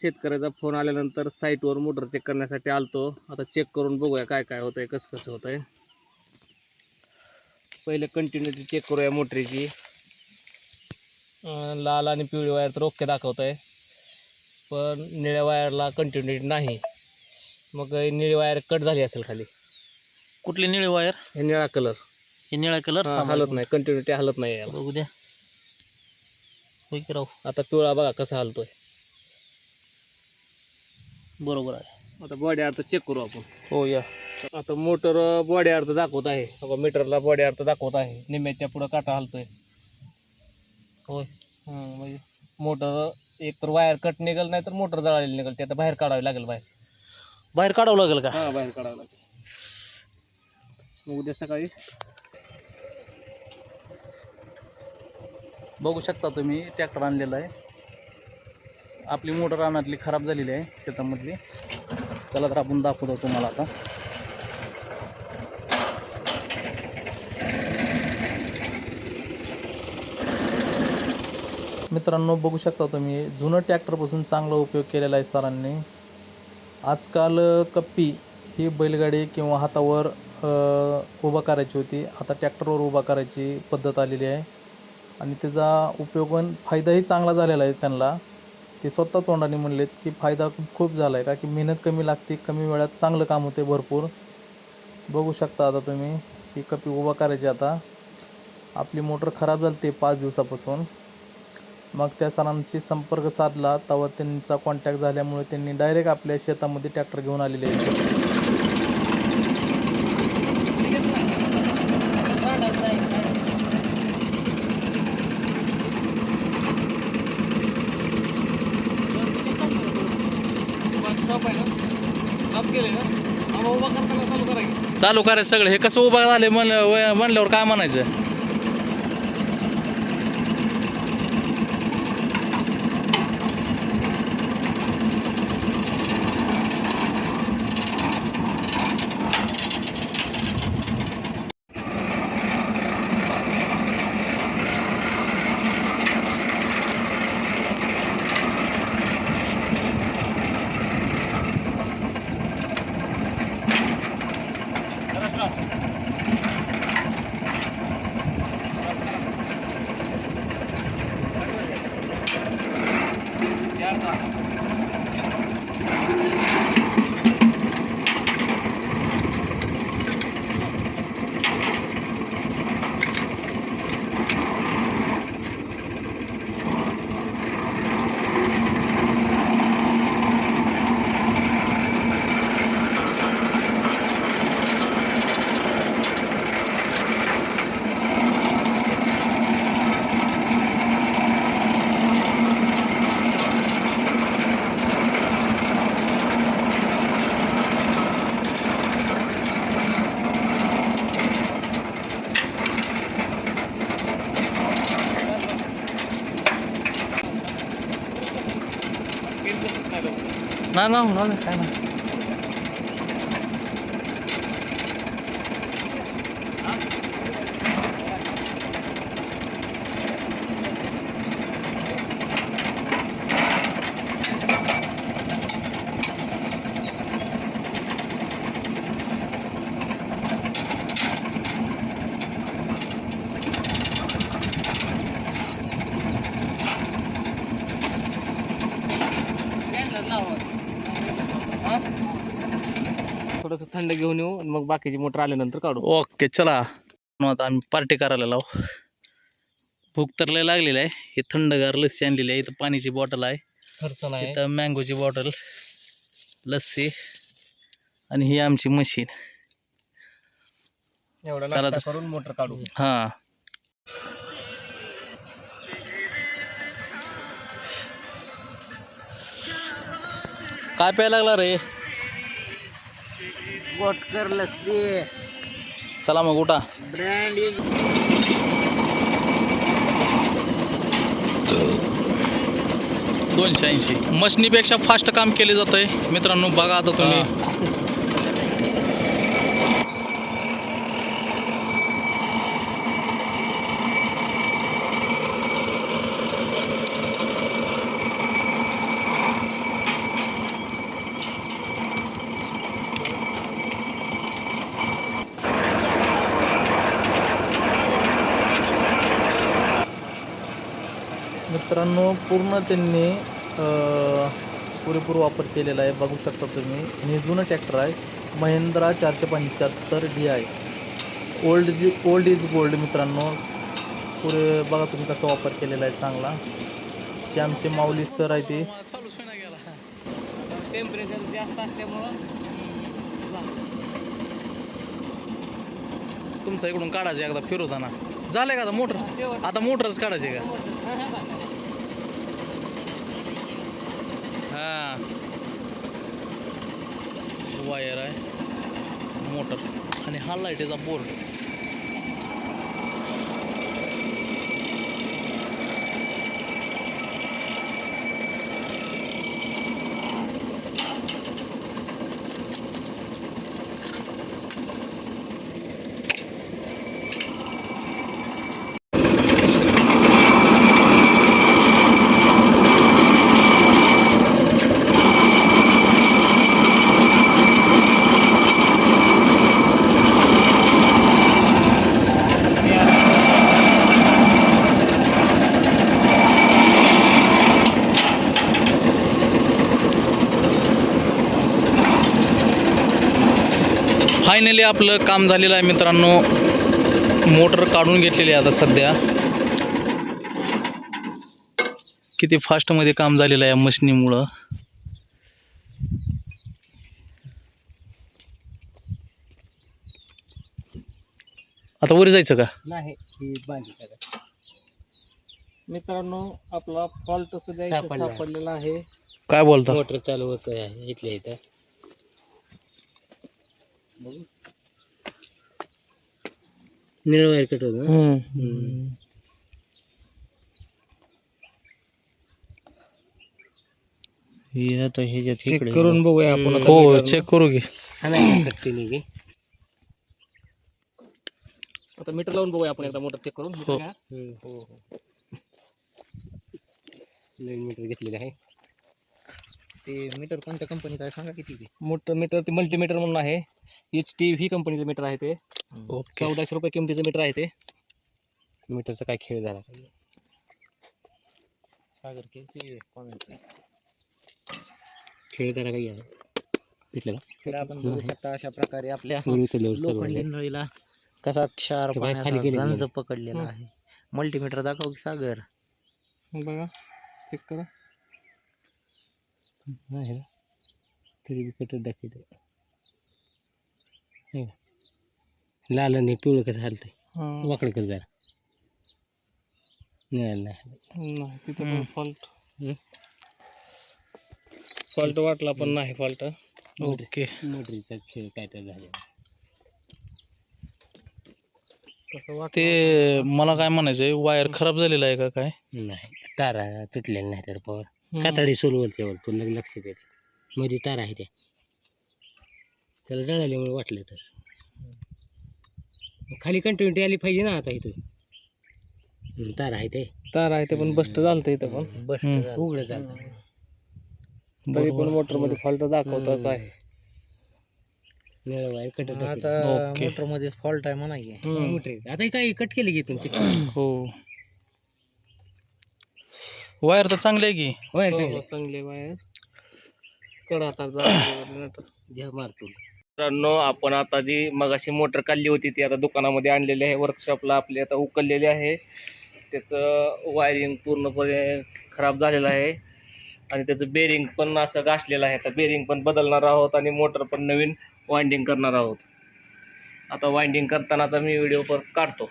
शेतकऱ्याचा फोन आल्यानंतर साईटवर मोटर चेक करण्यासाठी आलतो. आता चेक करून बघूया काय काय होतंय, कसं कसं होतंय. पहिले कंटिन्यूटी चेक करूया मोटरीची. लाल आणि पिवळी वायर तर ओके दाखवत आहे, पण निळ्या वायरला कंटिन्यूटी नाही. मग निळी वायर कट झाली असेल खाली. कुठली निळी वायर? हे निळा कलर, हे निळा कलर हलत नाही, कंटिन्यूटी हलत नाही याला. बघू द्या. होय की राव. आता पिवळा बघा कसा हलतोय. बरोबर आहे. आता बॉडी अर्थ चेक करू आपण. हो या. आता मोटर बॉडी अर्थ दाखवत आहे, मीटरला बॉडी अर्थ दाखवत आहे. निम्म्याच्या पुढं काटा हलतोय. होय. म्हणजे मोटर एक तर वायर कट निघल, नाही तर मोटर जळालेली निघल. ते आता बाहेर काढावी लागेल. बाहेर काढावं लागेल का? हां, बाहेर काढावं लागेल. मग उद्या सकाळी बघू शकता तुम्ही, ट्रॅक्टर आणलेला आहे. आपली मोटर रानातली खराब झालेली आहे शेतामधली. त्याला तर आपण दाखवतो तुम्हाला आता. मित्रांनो बघू शकता तुम्ही, जुनं ट्रॅक्टरपासून चांगला उपयोग केलेला आहे सरांनी. आजकाल कप्पी ही बैलगाडी किंवा हातावर उभा करायची होती, आता ट्रॅक्टरवर उभा करायची पद्धत आलेली आहे. आणि त्याचा उपयोग पण फायदाही चांगला झालेला आहे त्यांना. ते स्वतः तोंडाने म्हणलेत की फायदा खूप झाला आहे, का की मेहनत कमी लागते, कमी वेळात चांगलं काम होते भरपूर. बघू शकता आता तुम्ही, ही कप्पी उभा करायची. आता आपली मोटर खराब झाली ते 5 दिवसापासून. मग त्या सरांशी संपर्क साधला, तेव्हा त्यांचा कॉन्टॅक्ट झाल्यामुळे त्यांनी डायरेक्ट आपल्या शेतामध्ये ट्रॅक्टर घेऊन आलेले आहेत. चालू करायचं सगळं. हे कसं उभा झाले म्हणल्यावर काय म्हणायचं? नाही काय नाही. थोडंसं थंड घेऊन येऊ आणि मग बाकीची मोटर आल्यानंतर काढू. ओके चला. आता आम्ही पार्टी करायला लावू. भूक तर लय लागलेली आहे. हे थंडगार लस्सी आणलेली आहे. इथं पाण्याची बॉटल आहे, फरसाण आहे, इथं मँगोची बॉटल, लस्सी, आणि ही आमची मशीन. एवढा चला नाश्ता तर करून मोटर काढू. हां. काय प्यायला लागला रे? वॉटकर लस्सी. चला मग उठा. ब्रँड 280 मशनीपेक्षा फास्ट काम केले जात आहे मित्रांनो. बघा आता तुम्ही. मित्रांनो पूर्ण त्यांनी पुरेपूर वापर केलेला आहे, बघू शकता तुम्ही. आणि जुनं ट्रॅक्टर आहे, Mahindra 475 DI. Old is gold मित्रांनो. पुरे बघा तुम्ही कसा वापर केलेला आहे चांगला. ते आमचे माऊली सर आहे ते. टेम्परेचर जास्त असल्यामुळं तुमचा इकडून काढायचे एकदा फिरवताना झालंय का आता मोटर? आता मोटरच काढायचे का? हा वायर आहे मोटर आणि हा लाईटीचा बोर्ड. फायनली आपलं काम झालेलं आहे मित्रांनो. मोटर काढून घेतलेली आहे आता सध्या. किती फास्टमध्ये काम झालेलं आहे या मशिनीमुळं. आता वर जायचं का? नाही ही बांधली करा. मित्रांनो आपला फॉल्ट सुद्धा इथे सापडलेला आहे. काय बोलता? मोटर चालू होत आहे इथल्या इथं. निळ वायर कट होत. आता हे चेक करून बघूया आपण. हो चेक करू घे. आता मीटर लावून बघूया आपण एकदा मोटर चेक करून. हो. हो नवीन मीटर घेतलेलं आहे. ते मीटर कोणत्या कंपनीचं आहे सांगा किती? मोठं मीटर ते मल्टीमीटर म्हणून आहे. HT ही कंपनीचं मीटर आहे ते. ओके. 1400 रुपये किमतीचं मीटर आहे ते. मीटरचा काय खेळ झाला सागर किती कॉमेंट खेळ जरा काही आहे भेटलं तर आपण बघू शकता अशा प्रकारे आपल्या का लोखंडी नळीला कसा क्षार ते बाहेर पाण्याचा खाली गेले गंज गेले. पकडलेला आहे. मल्टीमीटर दाखव की सागर. बघा चेक करा. नाही ना तरी बी कटच दाखवते. लाल आणि पिवळं कसं हलतंय वाकडं कसं जरा नाही तिथं फॉल्ट वाटला पण नाही फॉल्ट. ओके. मोटरीचा खेळ काय तर झाले. ते मला काय म्हणायचंय, वायर खराब झालेला आहे का काय? नाही तारा तुटलेल्या नाही तर पॉवर कातडी सोलवरच्यावर तू लक्ष देते मध्ये तारा आहे त्याला जळाल्यामुळे वाटलं तर खाली कंटिन्युटी आली पाहिजे ना. आता इथं तार आहे ते पण बस्ट झालं इथं पण बस उघडं झालं तरी पण मोटरमध्ये फॉल्ट दाखवतात आहे. निळं वायर कट आता मोटर मध्येच फॉल्ट आहे म्हणा की. मोटर आता काही कट केली की तुमची. हो वायर तर चांगली आहे की. वायर चांगले वायर कडा घ्या मारतो. मित्रांनो आपण आता जी मगाशी मोटर काढली होती ती आता दुकानामध्ये आणलेली आहे. वर्कशॉपला आपली आता उकललेली आहे. त्याचं वायरिंग पूर्णपणे खराब झालेलं आहे आणि त्याचं बेरिंग पण असं घासलेलं आहे. आता बेरिंग पण बदलणार आहोत आणि मोटर पण नवीन वाइंडिंग करणार आहोत. आता वाइंडिंग करताना आता मी व्हिडिओ परत काढतो.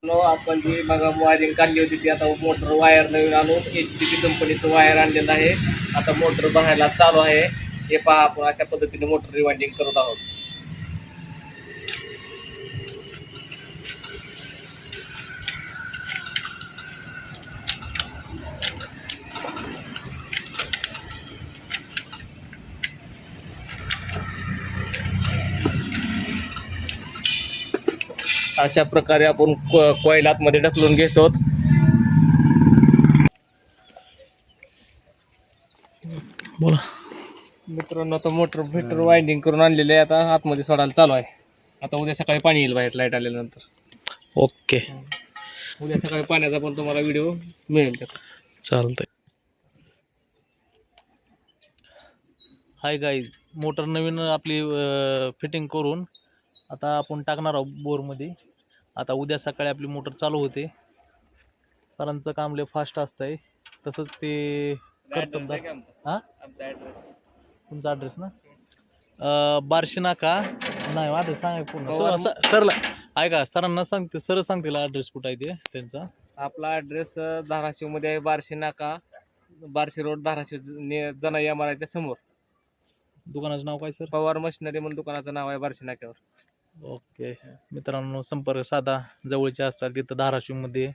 आपण जी बघा वायरिंग काढली होती ती आता मोटर वायर नवीन आणून HTP कंपनीचं वायर आणलेलं आहे. आता मोटर भरायला चालू आहे. हे पहा आपण अशा पद्धतीने मोटर रिवाइंडिंग करत आहोत. अशा प्रकारे आपण कॉईल आतमध्ये ढकलून घेतो. बोला मित्रांनो आता मोटर वाइंडिंग करून आणलेले आहे. आता आतमध्ये सोडायला चालू आहे. आता उद्या सकाळी पाणी येईल बाहेर लाईट आल्यानंतर. ओके. उद्या सकाळी पाण्याचा पण तुम्हाला व्हिडिओ मिळेल त्यात. चालतंय. हाय गाईज, मोटर नवीन आपली फिटिंग करून आता आपण टाकणार आहोत बोरमध्ये. आता उद्या सकाळी आपली मोटर चालू होते. सरांचं काम लय फास्ट असतंय, तसंच ते करतात. हां, आमचा ॲड्रेस तुमचा ॲड्रेस ना बार्शी नाका नाही, ॲड्रेस सांगा पूर्ण. पवार- सरला ऐका, सरांना सांगते, सर सांगतील ॲड्रेस कुठं आहे ते त्यांचा. आपला ॲड्रेस धाराशिवमध्ये आहे. बार्शी नाका, बार्शी रोड, धाराशिव जना एमआरआयच्या समोर. दुकानाचं नाव काय सर? पवार मशिनरी म्हणून दुकानाचं नाव आहे बार्शी नाक्यावर. ओके मित्रांनो, संपर्क साधा, जवळचे असतात तिथं. धाराशिवमध्ये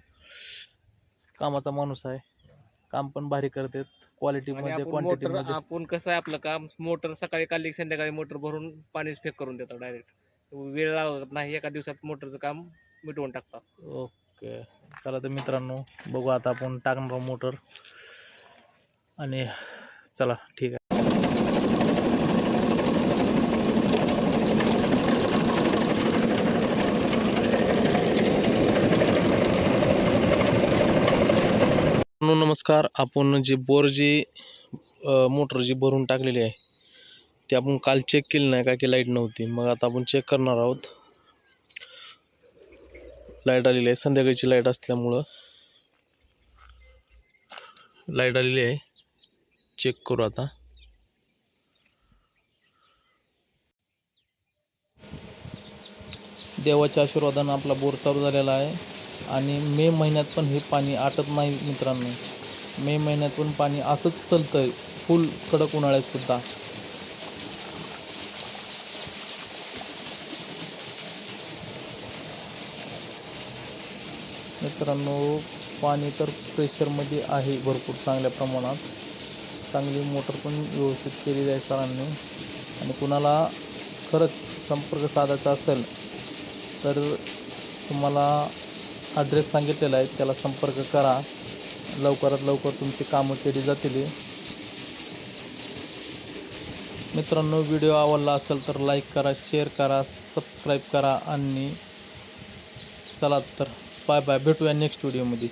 कामाचा माणूस आहे, काम पण भारी करतात, क्वालिटीमध्ये मोटर क्वांटिटीमध्ये. आपण कसं आहे आपलं काम, मोटर सकाळी काढली की संध्याकाळी मोटर भरून पाणी फेक करून देतो डायरेक्ट. वेळ लागत नाही, एका दिवसात मोटरचं काम मिटवून टाकतात. ओके, चला तर मित्रांनो, बघू आता आपण टाकणार आहोत मोटर. आणि चला ठीक आहे. नमस्कार. आपण जी मोटर जी भरून टाकलेली आहे ती आपण काल चेक केली नाही का की लाईट नव्हती. मग आता आपण चेक करणार आहोत. लाईट आलेली आहे, संध्याकाळची लाईट असल्यामुळं लाईट आलेली आहे. चेक करू आता. देवाच्या आशीर्वादानं आपला बोर चालू झालेला आहे. आणि मे महिन्यात पण हे पाणी आटत नाही मित्रांनो. मे महिन्यात पण पाणी असंच चालतंय, फुल कडक उन्हाळ्यात सुद्धा. मित्रांनो, पाणी तर प्रेशरमध्ये आहे भरपूर चांगल्या प्रमाणात. चांगली मोटर पण व्यवस्थित केलेली आहे सरांनी. आणि कुणाला खरंच संपर्क साधायचा असेल तर तुम्हाला ॲड्रेस सांगितलेला आहे, त्याला संपर्क करा. लवकरात लवकर तुमची कामं केली जातील. मित्रांनो, व्हिडिओ आवडला असेल तर लाईक करा, शेअर करा, सबस्क्राईब करा. आणि चला तर बाय बाय, भेटूया नेक्स्ट व्हिडिओमध्ये.